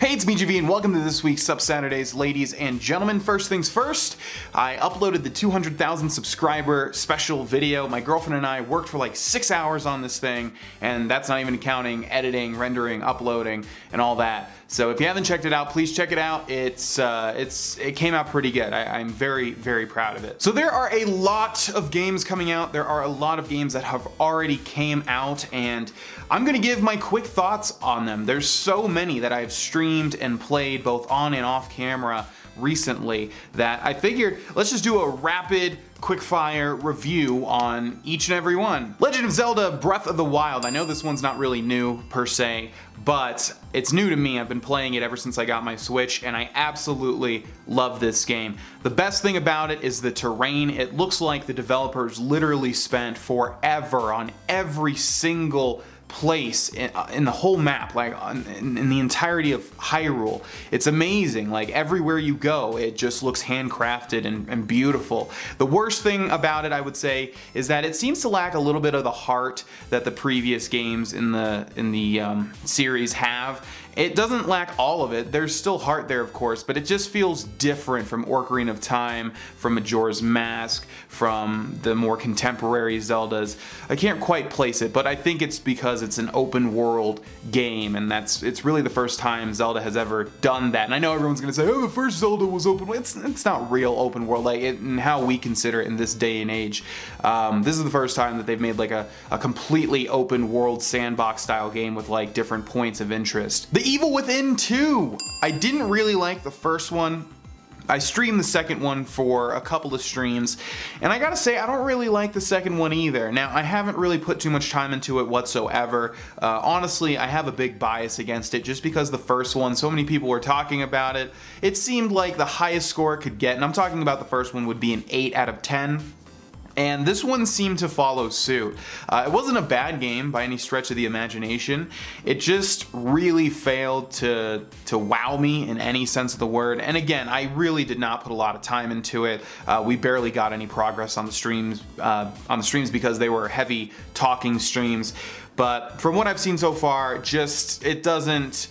Hey, it's me, GV, and welcome to this week's Sup Saturdays, ladies and gentlemen. First things first, I uploaded the 200,000 subscriber special video. My girlfriend and I worked for like 6 hours on this thing, and that's not even counting editing, rendering, uploading, and all that. So if you haven't checked it out, please check it out. It came out pretty good. I'm very, very proud of it. So there are a lot of games coming out. There are a lot of games that have already came out, and I'm gonna give my quick thoughts on them. There's so many that I've streamed and played both on and off camera recently that I figured let's just do a rapid quick-fire review on each and every one. Legend of Zelda Breath of the Wild. I know this one's not really new per se, but it's new to me. I've been playing it ever since I got my Switch, and I absolutely love this game. The best thing about it is the terrain. It looks like the developers literally spent forever on every single place in the whole map, like in the entirety of Hyrule. It's amazing. Like everywhere you go, it just looks handcrafted and beautiful. The worst thing about it, I would say, is that it seems to lack a little bit of the heart that the previous games in the series have. It doesn't lack all of it. There's still heart there, of course, but it just feels different from Ocarina of Time, from Majora's Mask, from the more contemporary Zeldas. I can't quite place it, but I think it's because it's an open world game, and it's really the first time Zelda has ever done that. And I know everyone's gonna say, oh, the first Zelda was open world. It's not real open world, like in how we consider it in this day and age. This is the first time that they've made like a completely open world sandbox style game with like different points of interest. The Evil Within 2! I didn't really like the first one. I streamed the second one for a couple of streams, and I gotta say I don't really like the second one either. Now, I haven't really put too much time into it whatsoever. Honestly, I have a big bias against it just because the first one, so many people were talking about it. It seemed like the highest score it could get, and I'm talking about the first one, would be an 8 out of 10. And this one seemed to follow suit. It wasn't a bad game by any stretch of the imagination. It just really failed to wow me in any sense of the word. And again, I really did not put a lot of time into it. We barely got any progress on the streams because they were heavy talking streams. But from what I've seen so far, it doesn't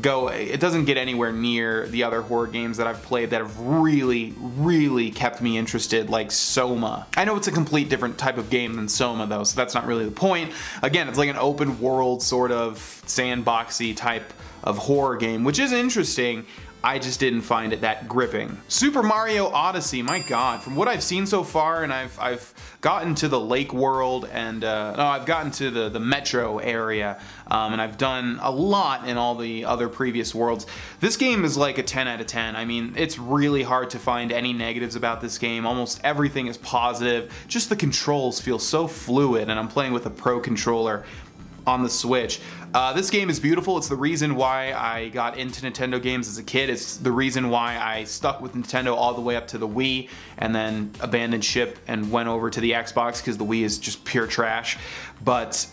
get anywhere near the other horror games that I've played that have really kept me interested, like Soma. I know it's a complete different type of game than Soma though, so that's not really the point. Again, it's like an open world sort of sandboxy type of horror game, which is interesting. I just didn't find it that gripping. Super Mario Odyssey, my god, from what I've seen so far, and I've gotten to the lake world, and no, I've gotten to the metro area, and I've done a lot in all the other previous worlds. This game is like a 10 out of 10. I mean, it's really hard to find any negatives about this game. Almost everything is positive. Just the controls feel so fluid, and I'm playing with a Pro controller on the Switch. This game is beautiful. It's the reason why I got into Nintendo games as a kid. It's the reason why I stuck with Nintendo all the way up to the Wii and then abandoned ship and went over to the Xbox because the Wii is just pure trash. But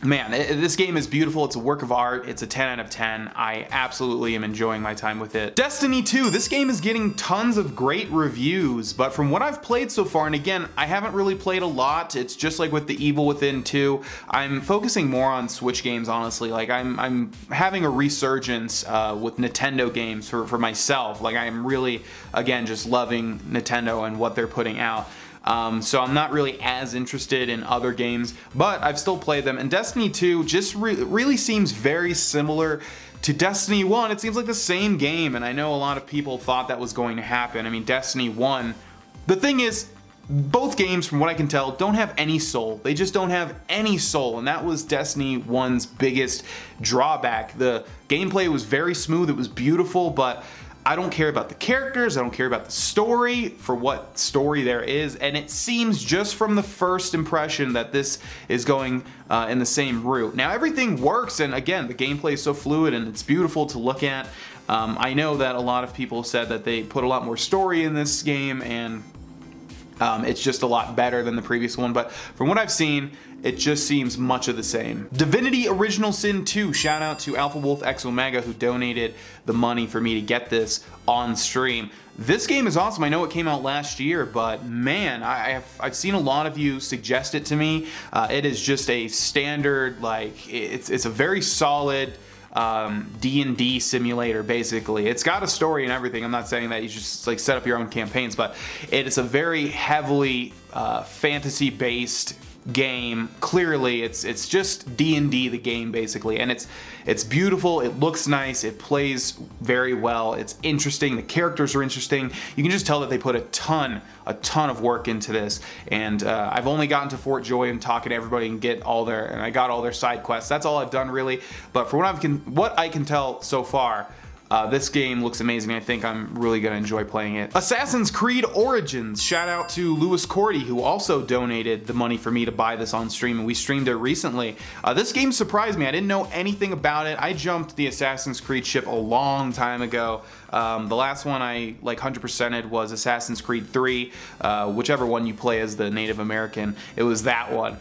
man, this game is beautiful. It's a work of art. It's a 10 out of 10. I absolutely am enjoying my time with it. Destiny 2. This game is getting tons of great reviews, but from what I've played so far, and again, I haven't really played a lot. It's just like with the Evil Within 2. I'm focusing more on Switch games, honestly. Like I'm having a resurgence with Nintendo games for myself. Like I'm really, again, just loving Nintendo and what they're putting out. So I'm not really as interested in other games, but I've still played them. And Destiny 2 just really seems very similar to Destiny 1. It seems like the same game, and I know a lot of people thought that was going to happen. I mean, Destiny 1, the thing is, both games, from what I can tell, don't have any soul. They just don't have any soul, and that was Destiny 1's biggest drawback. The gameplay was very smooth, it was beautiful, but I don't care about the characters, I don't care about the story, for what story there is, and it seems just from the first impression that this is going in the same route. Now everything works, and again, the gameplay is so fluid and it's beautiful to look at. I know that a lot of people said that they put a lot more story in this game, and it's just a lot better than the previous one, but from what I've seen, it just seems much of the same. Divinity Original Sin 2, shout out to Alpha Wolf X Omega who donated the money for me to get this on stream. This game is awesome. I know it came out last year, but man, I've seen a lot of you suggest it to me. It is just a standard, like, it's a very solid D&D simulator, basically. It's got a story and everything. I'm not saying that you just like set up your own campaigns, but it is a very heavily fantasy-based game. Clearly it's just D&D the game, basically, and it's beautiful, it looks nice, it plays very well, it's interesting, the characters are interesting. You can just tell that they put a ton of work into this, and I've only gotten to Fort Joy and talking to everybody and I got all their side quests. That's all I've done, really, but for what I can tell so far, this game looks amazing. I think I'm really gonna enjoy playing it. Assassin's Creed Origins. Shout out to Lewis Cordy, who also donated the money for me to buy this on stream, and we streamed it recently. This game surprised me. I didn't know anything about it. I jumped the Assassin's Creed ship a long time ago. The last one I like 100%ed was Assassin's Creed 3, whichever one you play as the Native American. It was that one.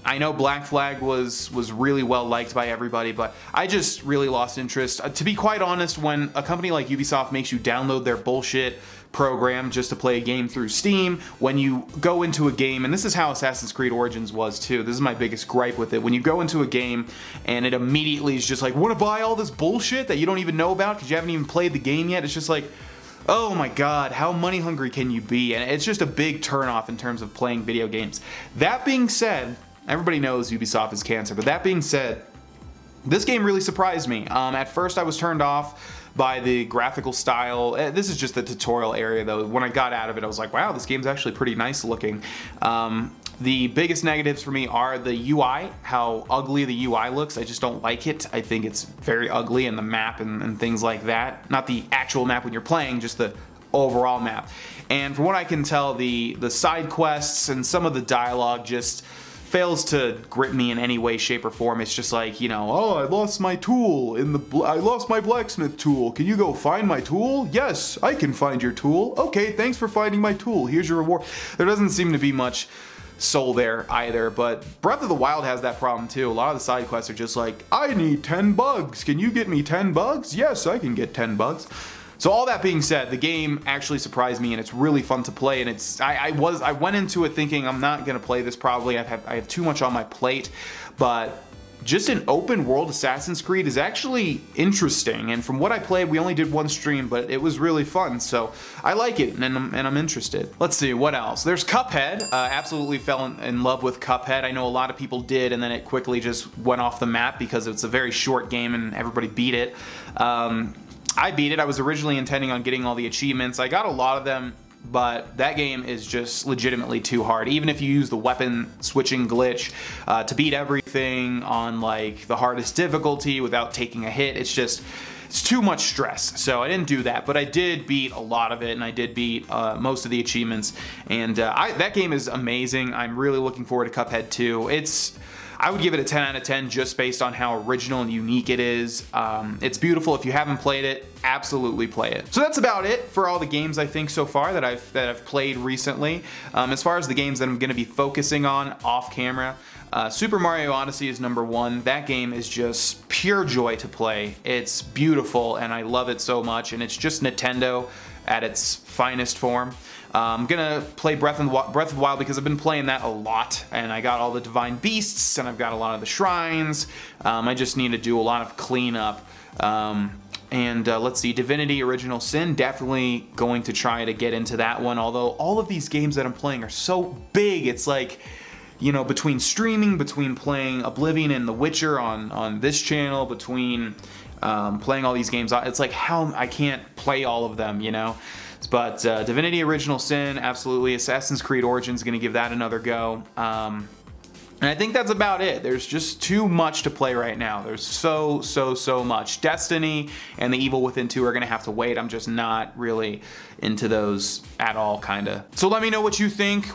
I know Black Flag was really well liked by everybody, but I just really lost interest. To be quite honest, when a company like Ubisoft makes you download their bullshit program just to play a game through Steam, when you go into a game, and this is how Assassin's Creed Origins was too, this is my biggest gripe with it, when you go into a game and it immediately is just like, want to buy all this bullshit that you don't even know about because you haven't even played the game yet, it's just like, oh my god, how money hungry can you be? And it's just a big turnoff in terms of playing video games. That being said, everybody knows Ubisoft is cancer, but that being said, this game really surprised me. At first I was turned off by the graphical style. This is just the tutorial area though. When I got out of it, I was like, wow, this game's actually pretty nice looking. The biggest negatives for me are the UI, how ugly the UI looks. I just don't like it. I think it's very ugly, and the map and things like that. Not the actual map when you're playing, just the overall map. And from what I can tell, the side quests and some of the dialogue just fails to grip me in any way, shape, or form. It's just like, you know, oh, I lost my tool I lost my blacksmith tool. Can you go find my tool? Yes, I can find your tool. Okay, thanks for finding my tool. Here's your reward. There doesn't seem to be much soul there either, but Breath of the Wild has that problem too. A lot of the side quests are just like, I need 10 bugs. Can you get me 10 bugs? Yes, I can get 10 bugs. So all that being said, the game actually surprised me, and it's really fun to play, and I went into it thinking I'm not gonna play this probably. I have too much on my plate, but just an open world Assassin's Creed is actually interesting, and from what I played, we only did one stream, but it was really fun, so I like it, and I'm interested. Let's see, what else? There's Cuphead. Absolutely fell in love with Cuphead. I know a lot of people did, and then it quickly just went off the map because it's a very short game and everybody beat it. I beat it. I was originally intending on getting all the achievements. I got a lot of them, but that game is just legitimately too hard. Even if you use the weapon switching glitch to beat everything on like the hardest difficulty without taking a hit, it's too much stress. So I didn't do that, but I did beat a lot of it, and I did beat most of the achievements, and that game is amazing. I'm really looking forward to Cuphead 2. I would give it a 10 out of 10 just based on how original and unique it is. It's beautiful. If you haven't played it, absolutely play it. So that's about it for all the games I think so far that I've played recently. As far as the games that I'm going to be focusing on off camera, Super Mario Odyssey is #1. That game is just pure joy to play. It's beautiful and I love it so much, and it's just Nintendo at its finest form. I'm gonna play Breath of the Wild because I've been playing that a lot, and I got all the divine beasts, and I've got a lot of the shrines. I just need to do a lot of cleanup. Let's see, Divinity Original Sin, definitely going to try to get into that one, although all of these games that I'm playing are so big. It's like, you know, between streaming, between playing Oblivion and The Witcher on this channel, between playing all these games, it's like how I can't play all of them, you know? But Divinity Original Sin, absolutely. Assassin's Creed Origins, gonna give that another go. And I think that's about it. There's just too much to play right now. There's so much. Destiny and The Evil Within 2 are gonna have to wait. I'm just not really into those at all, kinda. So let me know what you think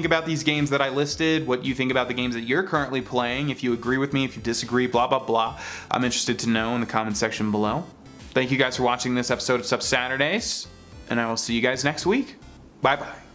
about these games that I listed, what you think about the games that you're currently playing, if you agree with me, if you disagree, blah, blah, blah. I'm interested to know in the comment section below. Thank you guys for watching this episode of Sup Saturdays, and I will see you guys next week. Bye-bye.